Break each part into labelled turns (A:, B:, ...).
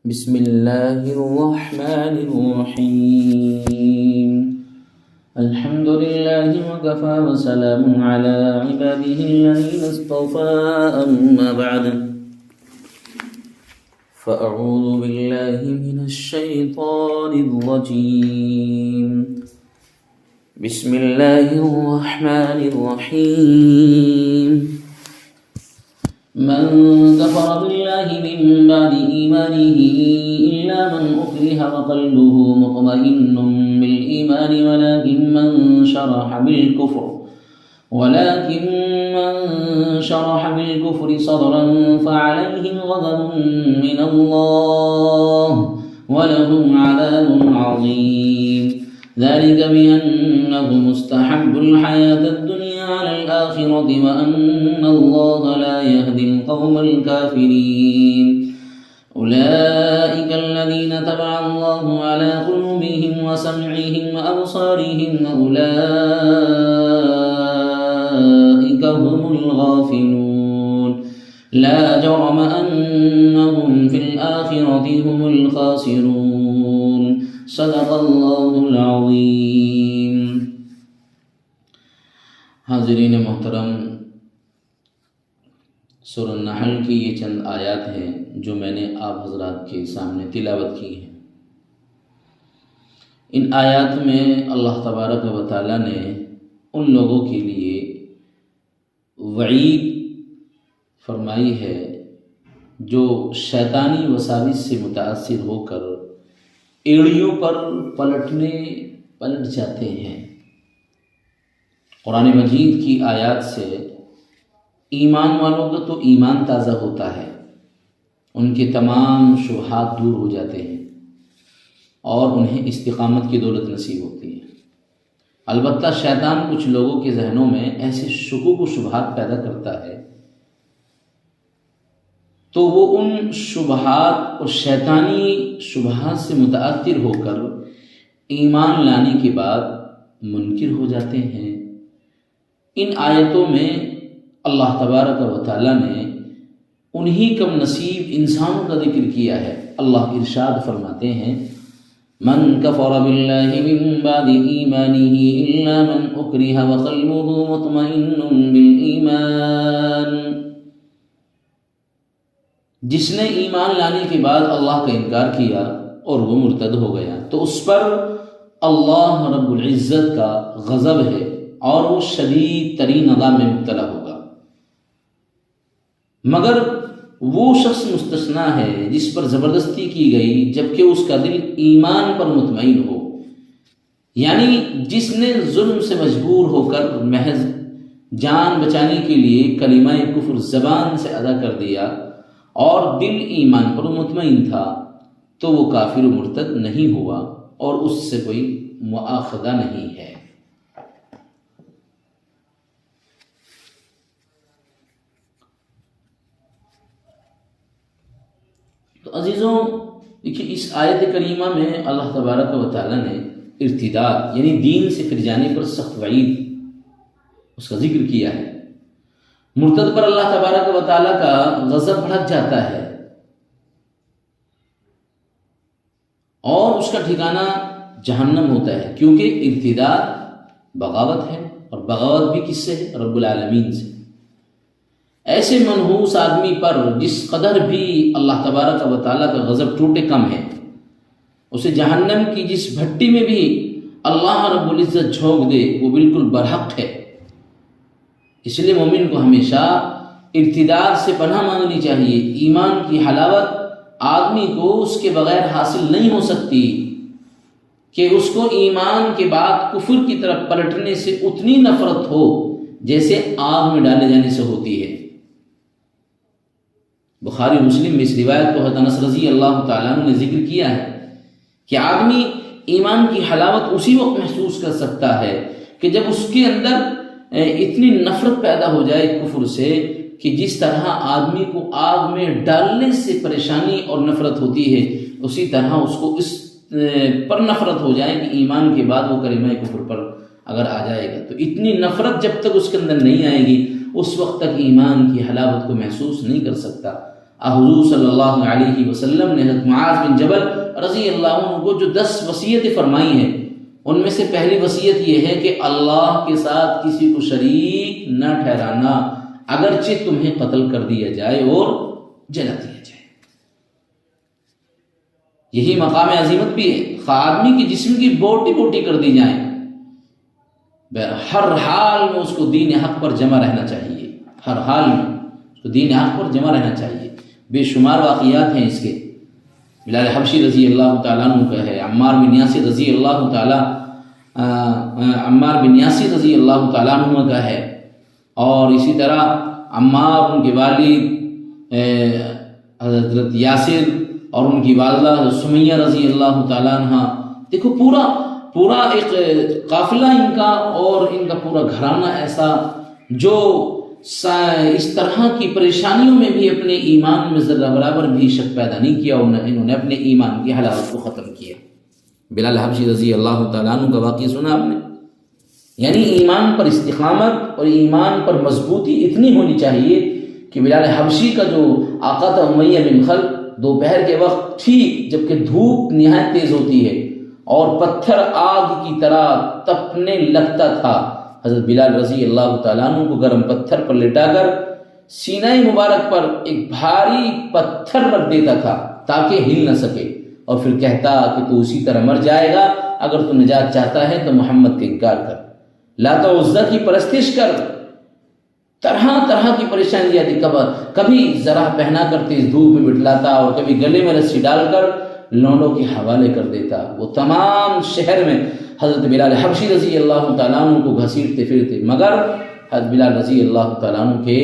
A: بسم الله الرحمن الرحيم الحمد لله وكفى وسلام على عباده الذين اصطفى أما بعد فأعوذ بالله من الشيطان الرجيم بسم الله الرحمن الرحيم من كفر بالله من بعد إيمانه إلا من أكره وقلبه مطمئن بالإيمان ولكن من شرح بالكفر صدرا فعليهم غضب من الله ولهم عذاب عظيم ذلك بأنه مستحب الحياة الدنيا على الآخرة وأن الله لا يهدي القوم الكافرين أولئك الذين طبع الله على قلوبهم وسمعهم وأبصارهم وأولئك هم الغافلون لا جرم أنهم في الآخرة هم الخاسرون صدق اللہ العظیم۔ حاضرین محترم، سورہ النحل کی یہ چند آیات ہیں جو میں نے آپ حضرات کے سامنے تلاوت کی ہیں۔ ان آیات میں اللہ تبارک و تعالیٰ نے ان لوگوں کے لیے وعید فرمائی ہے جو شیطانی وساوس سے متاثر ہو کر ایڑیوں پر پلٹ جاتے ہیں۔ قرآن مجید کی آیات سے ایمان والوں کا تو ایمان تازہ ہوتا ہے، ان کے تمام شبہات دور ہو جاتے ہیں اور انہیں استقامت کی دولت نصیب ہوتی ہے۔ البتہ شیطان کچھ لوگوں کے ذہنوں میں ایسے شکوک و شبہات پیدا کرتا ہے تو وہ ان شبہات اور شیطانی شبہات سے متاثر ہو کر ایمان لانے کے بعد منکر ہو جاتے ہیں۔ ان آیتوں میں اللہ تبارک و تعالیٰ نے انہی کم نصیب انسانوں کا ذکر کیا ہے۔ اللہ ارشاد فرماتے ہیں من کفر باللہ من بعد ایمانہ الا من اکرہ وقلبہ مطمئن بالایمان، جس نے ایمان لانے کے بعد اللہ کا انکار کیا اور وہ مرتد ہو گیا تو اس پر اللہ رب العزت کا غضب ہے اور وہ شدید ترین عذاب میں مبتلا ہوگا، مگر وہ شخص مستثنا ہے جس پر زبردستی کی گئی جبکہ اس کا دل ایمان پر مطمئن ہو، یعنی جس نے ظلم سے مجبور ہو کر محض جان بچانے کے لیے کلمہ کفر زبان سے ادا کر دیا اور دل ایمان پر مطمئن تھا تو وہ کافر و مرتد نہیں ہوا اور اس سے کوئی مؤاخذہ نہیں ہے۔ تو عزیزوں، دیکھیے اس آیت کریمہ میں اللہ تبارک و تعالیٰ نے ارتداد یعنی دین سے پھر جانے پر سخت وعید اس کا ذکر کیا ہے۔ مرتد پر اللہ تبارک و تعالیٰ کا غضب بھڑک جاتا ہے اور اس کا ٹھکانہ جہنم ہوتا ہے، کیونکہ ارتداد بغاوت ہے اور بغاوت بھی کس سے ہے؟ رب العالمین سے۔ ایسے منحوس آدمی پر جس قدر بھی اللہ تبارک و تعالیٰ کا غضب ٹوٹے کم ہے، اسے جہنم کی جس بھٹی میں بھی اللہ رب العزت جھونک دے وہ بالکل برحق ہے۔ اس لیے مومن کو ہمیشہ ارتداد سے پناہ مانگنی چاہیے۔ ایمان کی حلاوت آدمی کو اس کے بغیر حاصل نہیں ہو سکتی کہ اس کو ایمان کے بعد کفر کی طرف پلٹنے سے اتنی نفرت ہو جیسے آگ میں ڈالے جانے سے ہوتی ہے۔ بخاری مسلم میں اس روایت کو حضرت انس رضی اللہ تعالیٰ عنہ نے ذکر کیا ہے کہ آدمی ایمان کی حلاوت اسی وقت محسوس کر سکتا ہے کہ جب اس کے اندر اتنی نفرت پیدا ہو جائے کفر سے کہ جس طرح آدمی کو آگ میں ڈالنے سے پریشانی اور نفرت ہوتی ہے، اسی طرح اس کو اس پر نفرت ہو جائے کہ ایمان کے بعد وہ کلمہ کفر پر اگر آ جائے گا تو اتنی نفرت جب تک اس کے اندر نہیں آئے گی اس وقت تک ایمان کی حلاوت کو محسوس نہیں کر سکتا۔ حضور صلی اللہ علیہ وسلم نے حضرت معاذ بن جبل رضی اللہ عنہ کو جو 10 وصیتیں فرمائی ہیں، ان میں سے پہلی وصیت یہ ہے کہ اللہ کے ساتھ کسی کو شریک نہ ٹھہرانا، اگرچہ تمہیں قتل کر دیا جائے اور جلا دیا جائے۔ یہی مقام عظیمت بھی ہے، خواہ آدمی کی جسم کی بوٹی بوٹی کر دی جائیں، ہر حال میں اس کو دین حق پر جمع رہنا چاہیے، ہر حال میں اس کو دین حق پر جمع رہنا چاہیے۔ بے شمار واقعات ہیں اس کے، بلال حبشی رضی اللہ تعالیٰ عنہ کا ہے، عمار بن یاسر رضی اللہ تعالیٰ عنہ کا ہے، اور اسی طرح عمار، ان کے والد حضرت یاسر اور ان کی والدہ سمیہ رضی اللہ تعالیٰ عنہ۔ دیکھو پورا ایک قافلہ ان کا، اور ان کا پورا گھرانہ ایسا جو اس طرح کی پریشانیوں میں بھی اپنے ایمان میں ذرہ برابر بھی شک پیدا نہیں کیا، انہوں نے اپنے ایمان کی حلاوت کو ختم کیا۔ بلال حبشی رضی اللہ تعالیٰ عنہ کا واقعہ سنا آپ نے؟ یعنی ایمان پر استقامت اور ایمان پر مضبوطی اتنی ہونی چاہیے کہ بلال حبشی کا جو آقا تھا امیہ بن خلف، دوپہر کے وقت ٹھیک جبکہ دھوپ نہایت تیز ہوتی ہے اور پتھر آگ کی طرح تپنے لگتا تھا، حضرت بلال رضی اللہ تعالیٰ عنہ کو گرم پتھر پر لٹا کر سینہ مبارک پر ایک بھاری پتھر رکھ دیتا تھا تاکہ ہل نہ سکے، اور پھر کہتا کہ تو اسی طرح مر جائے گا، اگر تو نجات چاہتا ہے تو محمد کا انکار کر، لات و عزا کی پرستش کر۔ طرح طرح کی پریشانیاں تھی، کبھی ذرا پہنا کر تیز دھوپ میں بٹلاتا، اور کبھی گلے میں رسی ڈال کر لونڈوں کے حوالے کر دیتا۔ وہ تمام شہر میں حضرت بلال حبشی رضی اللہ تعالیٰ عنہ کو گھسیٹتے پھرتے، مگر حضرت بلال رضی اللہ تعالیٰ عنہ کے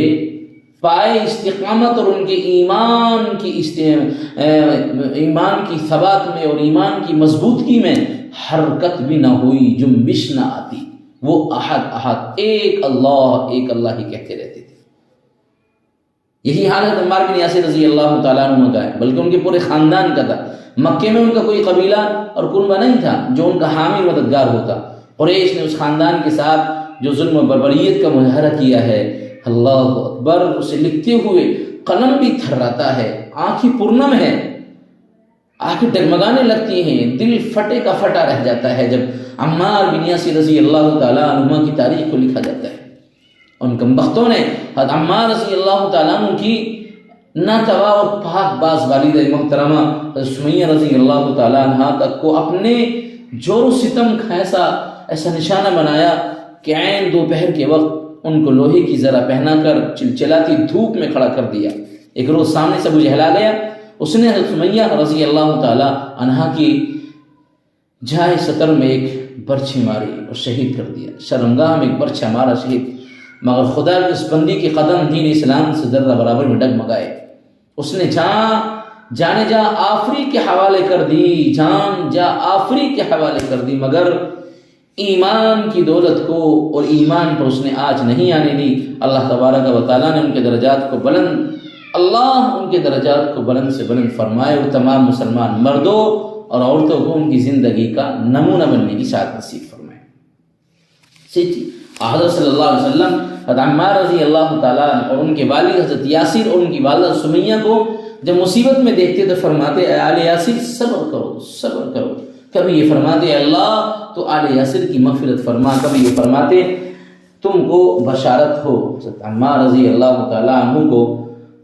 A: پائے استقامت اور ان کے ایمان کی ثبات میں اور ایمان کی مضبوطی میں حرکت بھی نہ ہوئی، جنبش نہ آتی۔ وہ احد احد، ایک اللہ ہی کہتے رہتے تھے۔ یہی حال ہے عمار بن یاسر رضی اللہ تعالیٰ عنہ کا ہے، بلکہ ان کے پورے خاندان کا تھا۔ مکے میں ان کا کوئی قبیلہ اور کنبہ نہیں تھا جو ان کا حامی مددگار ہوتا۔ قریش نے اس خاندان کے ساتھ جو ظلم و بربریت کا مظاہرہ کیا ہے، اللہ اکبر، اسے لکھتے ہوئے قلم بھی تھراتا ہے، آنکھیں پرنم ہے، آنکھیں ڈگمگانے لگتی ہیں، دل پھٹے کا پھٹا رہ جاتا ہے جب عمار بن یاسر رضی اللہ تعالیٰ عنہ کی تاریخ کو لکھا جاتا ہے۔ ان کمبختوں نے حضرت عمار رضی اللہ تعالیٰ عنہ کی ناتوا اور پاک باز والدہ محترمہ سمیہ رضی اللہ تعالیٰ عنہ تک کو اپنے جور و ستم کا ایسا نشانہ بنایا کہ عین دوپہر کے وقت ان کو لوہے کی ذرا پہنا کر چلچلاتی دھوپ میں کھڑا کر دیا۔ ایک روز سامنے سے ابو جہل آ گیا، اس نے حضرت سمیہ رضی اللہ تعالیٰ عنہ کی جائے سطر میں ایک برچھی ماری اور شہید کر دیا۔ شرمگاہ میں ایک برچھا مارا، شہید، مگر خدا کی اس بندی کے قدم دین اسلام سے ذرہ برابر میں ڈگمگائے۔ اس نے جان آفری کے حوالے کر دی، آفری کے حوالے کر دی، مگر ایمان کی دولت کو اور ایمان پر اس نے آج نہیں آنے دی۔ اللہ تبارک و تعالیٰ نے ان کے درجات کو بلند سے بلند فرمائے، اور تمام مسلمان مردوں اور عورتوں کو ان کی زندگی کا نمونہ بننے کی سعادت نصیب فرمائے۔ حضرت صلی اللہ علیہ وسلم حضرت عمار رضی اللہ تعالیٰ اور ان کے والد حضرت یاسر اور ان کی والدہ سمیہ کو جب مصیبت میں دیکھتے تو فرماتے، اے آل یاسر صبر کرو۔ کبھی یہ فرماتے، اے اللہ تو آل یاسر کی مغفرت فرما، کبھی یہ فرماتے تم کو بشارت ہو۔ حضرت عمار رضی اللہ تعالیٰ عنہ کو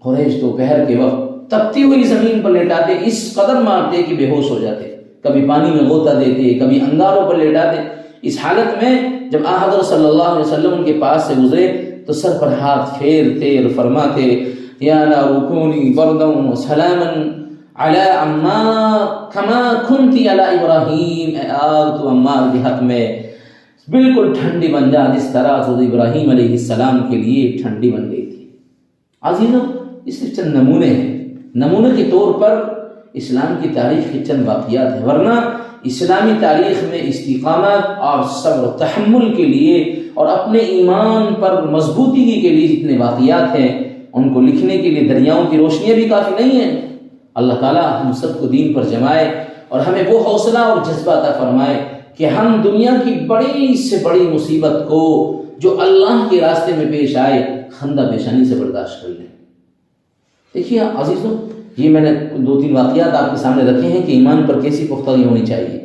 A: قریش دوپہر کے وقت تپتی ہوئی زمین پر لیٹاتے، اس قدر مارتے کہ بے ہوش ہو جاتے، کبھی پانی میں غوطہ دیتے، کبھی انگاروں پر لیٹاتے۔ اس حالت میں جب حضرت صلی اللہ علیہ وسلم ان کے پاس سے گزرے تو سر پر ہاتھ پھیرتے اور فرماتے، یا نار کونی بردا وسلاما علی عمار کما کنتی علی ابراہیم، اے آگ تو عمار کے حق میں بالکل ٹھنڈی بن جا جس طرح حضرت ابراہیم علیہ السلام کے لیے ٹھنڈی بن گئی تھی۔ عزیزوں، اس سے چند نمونے ہیں، نمونے کے طور پر اسلام کی تاریخ کے چند واقعات ہیں، ورنہ اسلامی تاریخ میں استقامت اور صبر و تحمل کے لیے اور اپنے ایمان پر مضبوطی کے لیے جتنے واقعات ہیں ان کو لکھنے کے لیے دریاؤں کی روشنیاں بھی کافی نہیں ہیں۔ اللہ تعالیٰ ہم سب کو دین پر جمائے اور ہمیں وہ حوصلہ اور جذبہ عطا فرمائے کہ ہم دنیا کی بڑی سے بڑی مصیبت کو جو اللہ کے راستے میں پیش آئے خندہ پیشانی سے برداشت کر لیں۔ دیکھیے عزیزوں، یہ میں نے 2-3 واقعات آپ کے سامنے رکھے ہیں کہ ایمان پر کیسی پختگی ہونی چاہیے۔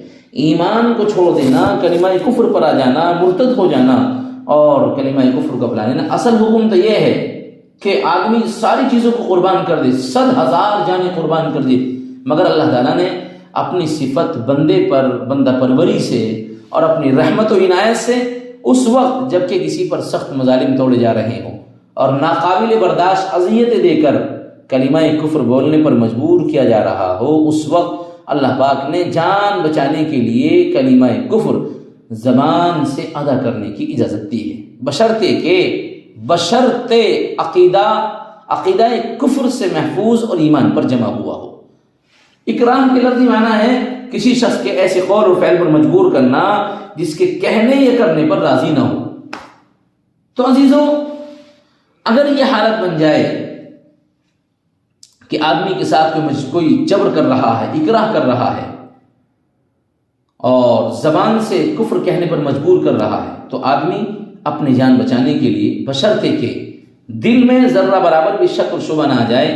A: ایمان کو چھوڑ دینا، کلمہ کفر پر آ جانا، مرتد ہو جانا اور کلمہ کفر کو اپنا لینا، اصل حکم تو یہ ہے کہ آدمی ساری چیزوں کو قربان کر دے، 100,000 جانیں قربان کر دے، مگر اللہ تعالیٰ نے اپنی صفت بندہ پروری سے اور اپنی رحمت و عنایت سے اس وقت جب کہ کسی پر سخت مظالم توڑے جا رہے ہوں اور ناقابل برداشت اذیتیں دے کر کلمہ کفر بولنے پر مجبور کیا جا رہا ہو، اس وقت اللہ پاک نے جان بچانے کے لیے کلمہ کفر زبان سے ادا کرنے کی اجازت دی ہے، بشرطے عقیدہ کفر سے محفوظ اور ایمان پر جمع ہوا ہو۔ اکرام کے لفظی معنی ہے کسی شخص کے ایسے قول اور فعل پر مجبور کرنا جس کے کہنے یا کرنے پر راضی نہ ہو۔ تو عزیزوں، اگر یہ حالت بن جائے کہ آدمی کے ساتھ کوئی جبر کر رہا ہے، اکراہ کر رہا ہے اور زبان سے کفر کہنے پر مجبور کر رہا ہے، تو آدمی اپنی جان بچانے کے لیے بشرطے کہ دل میں ذرہ برابر بھی شک اور شبہ نہ آ جائے،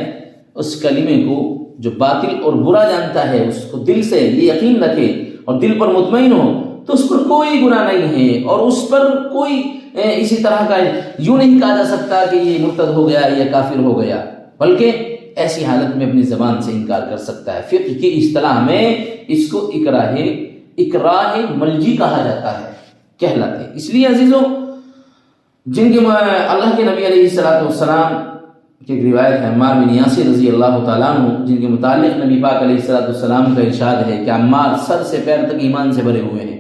A: اس کلمے کو جو باطل اور برا جانتا ہے اس کو دل سے یہ یقین رکھے اور دل پر مطمئن ہو تو اس پر کوئی گناہ نہیں ہے، اور اس پر کوئی اسی طرح کا یوں نہیں کہا جا سکتا کہ یہ مرتد ہو گیا یا کافر ہو گیا، بلکہ ایسی حالت میں اپنی زبان سے انکار کر سکتا ہے۔ فقہ کی اصطلاح میں اس کو اکراہ ملجی کہا جاتا ہے، کہلاتے ہیں۔ اس لیے عزیزوں، جن کے اللہ کے نبی علیہ السلام کی ایک روایت ہے عمار بن یاسر رضی اللہ تعالیٰ عنہ، جن کے متعلق نبی پاک علیہ السلام کا ارشاد ہے کہ عمار سر سے پیر تک ایمان سے بھرے ہوئے ہیں۔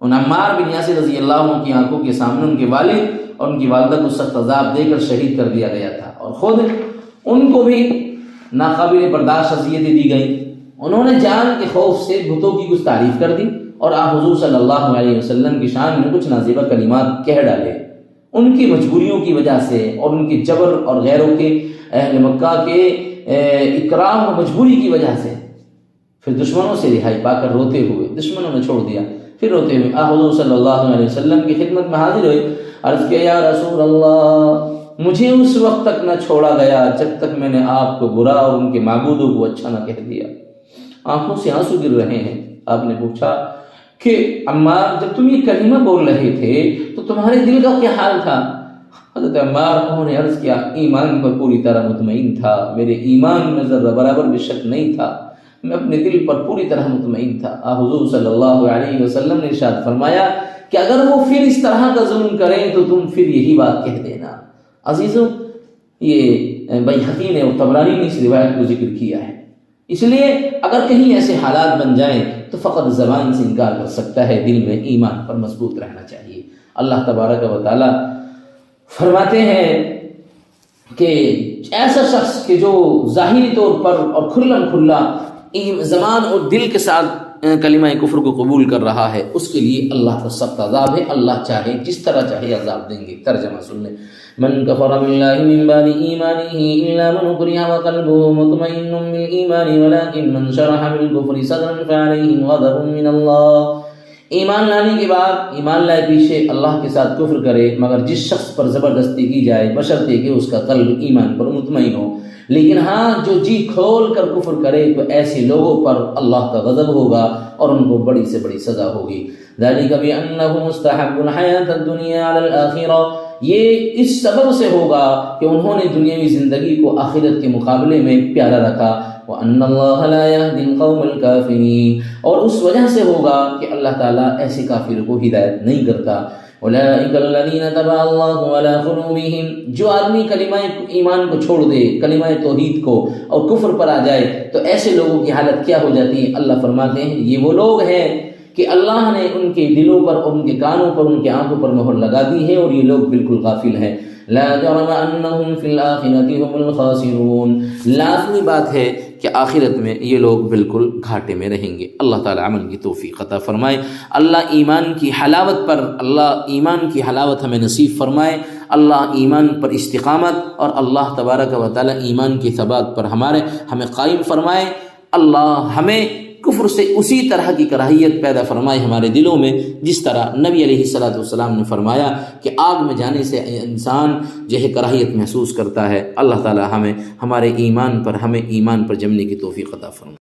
A: ان عمار بن یاسر رضی اللہ عنہ کی آنکھوں کے سامنے ان کے والد اور ان کی والدہ کو سخت عذاب دے کر شہید کر دیا گیا تھا، اور خود ان کو بھی ناقابل برداشت اذیتیں دی گئیں۔ انہوں نے جان کے خوف سے بتوں کی کچھ تعریف کر دی اور آپ حضور صلی اللہ علیہ وسلم کی شان میں کچھ نازیبہ کلمات کہہ ڈالے۔ ان کی مجبوریوں کی وجہ سے اور ان کے جبر اور غیروں کے اہل مکہ کے اکرام و مجبوری کی وجہ سے پھر دشمنوں سے رہائی پا کر روتے ہوئے، دشمنوں نے چھوڑ دیا، پھر روتے ہوئے آپ حضور صلی اللہ علیہ وسلم کی خدمت میں حاضر ہوئے، عرض کیا یا رسول اللہ، مجھے اس وقت تک نہ چھوڑا گیا جب تک میں نے آپ کو برا اور ان کے معبودوں کو اچھا نہ کہہ دیا۔ آنکھوں سے آنسو گر رہے ہیں۔ آپ نے پوچھا کہ عمار، جب تم یہ کلمہ بول رہے تھے تو تمہارے دل کا کیا حال تھا؟ حضرت عمار انہوں نے عرض کیا، ایمان پر پوری طرح مطمئن تھا، میرے ایمان میں ذرہ برابر بھی شک نہیں تھا، میں اپنے دل پر پوری طرح مطمئن تھا۔ حضور صلی اللہ علیہ وسلم نے ارشاد فرمایا کہ اگر وہ پھر اس طرح کا ظلم کریں تو تم پھر یہی بات کہہ دینا۔ عزیزوں، یہ بیہقی نے اور طبرانی نے اس روایت کو ذکر کیا ہے۔ اس لیے اگر کہیں ایسے حالات بن جائیں تو فقط زبان سے انکار کر سکتا ہے، دل میں ایمان پر مضبوط رہنا چاہیے۔ اللہ تبارک و تعالی فرماتے ہیں کہ ایسا شخص کہ جو ظاہری طور پر اور کھلم کھلا زبان اور دل کے ساتھ کلمہ کفر کو قبول کر رہا ہے، اس کے لیے اللہ کا سخت عذاب ہے۔ اللہ چاہے جس طرح چاہے عذاب دیں گے۔ ترجمہ سن لیں۔ من کفر باللہ من بعد ایمانہ الا من اکرہ وقلبہ مطمئن بالایمان ولکن من شرح بالکفر صدرا فعلیہم غضب من اللہ۔ ایمان لانے کے بعد، ایمان لائے پیچھے اللہ کے ساتھ کفر کرے، مگر جس شخص پر زبردستی کی جائے بشرطے کہ اس کا قلب ایمان پر مطمئن ہو، لیکن ہاں جو جی کھول کر کفر کرے تو ایسے لوگوں پر اللہ کا غضب ہوگا اور ان کو بڑی سے بڑی سزا ہوگی۔ ذالک بأنہ مستحب الحیاۃ الدنیا علی الآخرہ، یہ اس سبب سے ہوگا کہ انہوں نے دنیاوی زندگی کو آخرت کے مقابلے میں پیارا رکھا۔ وَأَنَّ اللَّهَ لَا يَهْدِي الْقَوْمَ الْكَافِرِينَ، اور اس وجہ سے ہوگا کہ اللہ تعالیٰ ایسے کافر کو ہدایت نہیں کرتا۔ أُولَٰئِكَ الَّذِينَ طَبَعَ اللَّهُ عَلَىٰ قُلُوبِهِمْ، جو آدمی کلمہ ایمان کو چھوڑ دے، کلمہ توحید کو، اور کفر پر آ جائے تو ایسے لوگوں کی حالت کیا ہو جاتی ہے؟ اللہ فرماتے ہیں یہ وہ لوگ ہیں کہ اللہ نے ان کے دلوں پر اور ان کے کانوں پر، ان کے آنکھوں پر مہر لگا دی ہے، اور یہ لوگ بالکل غافل ہیں۔ لا جرم انہم فی الآخرۃ هم الخاسرون، لازمی بات ہے کہ آخرت میں یہ لوگ بالکل گھاٹے میں رہیں گے۔ اللہ تعالی عمل کی توفیق عطا فرمائے۔ اللہ ایمان کی حلاوت پر، اللہ ایمان کی حلاوت ہمیں نصیب فرمائے۔ اللہ ایمان پر استقامت اور اللہ تبارک و تعالی ایمان کی ثبات پر ہمیں قائم فرمائے۔ اللہ ہمیں کفر سے اسی طرح کی کراہیت پیدا فرمائے ہمارے دلوں میں، جس طرح نبی علیہ الصلوۃ والسلام نے فرمایا کہ آگ میں جانے سے انسان جو ہے کراہیت محسوس کرتا ہے۔ اللہ تعالی ہمیں ہمارے ایمان پر جمنے کی توفیق عطا فرمائے۔